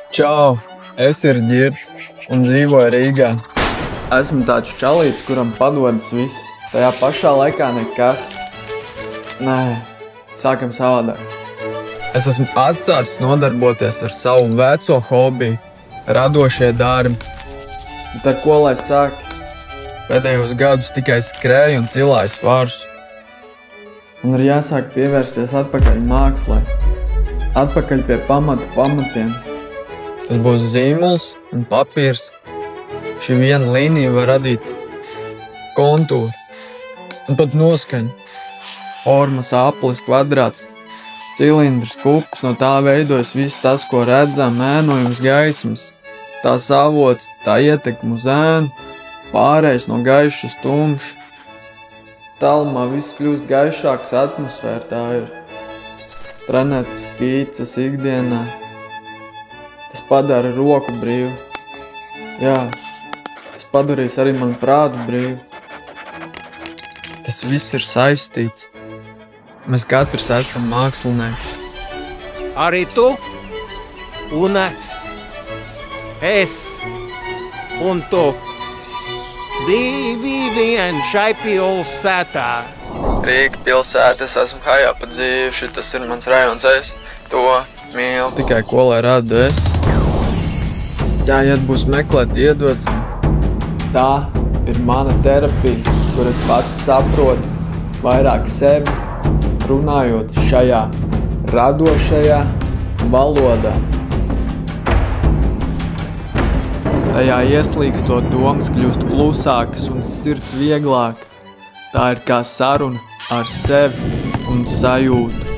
Čau, es ir Ģirts un dzīvoju Rīgā. Esmu tāds čalīts, kuram padodas viss, tajā pašā laikā nekas. Nē, sākam savādāk. Es esmu atsācis nodarboties ar savu veco hobiju, radošie darbi. Bet ar ko lai sāk? Pēdējos gadus tikai skrēju un cilāju svarus. Man ir jāsāk pievērsties atpakaļ mākslai, atpakaļ pie pamatiem. Tas būs zīmols un papīrs. Šī viena līnija var radīt kontūru un pat noskaņu. Formas, aplis, kvadrāts, cilindrs, kups, no tā veidojas viss tas, ko redzam, ēnojums, gaismas. Tās avots, tā ietekme uz ēnu, pārējais no gaiša uz tumšu. Tālumā viss kļūst gaišāks, atmosfēra tā ir. Trenētas skīces ikdienā. Tas padara roku brīvu. Jā, tas padarīs arī manu prātu brīvu. Tas viss ir saistīts. Mēs katrs esam mākslinieks. Arī tu un es un tu. Divi vien šai pilsētā. Rīga pilsēta, es esmu hajā pa dzīvi, šitas ir mans rajons, es to mīlu. Tikai ko lai radu es. Jāiet būs meklēt iedvesmu. Tā ir mana terapija, kur es pats saprotu vairāk sevi, runājot šajā radošajā valodā. Tajā ieslīgstot domas kļūst klusākas un sirds vieglāk. Tā ir kā saruna ar sevi un sajūtu.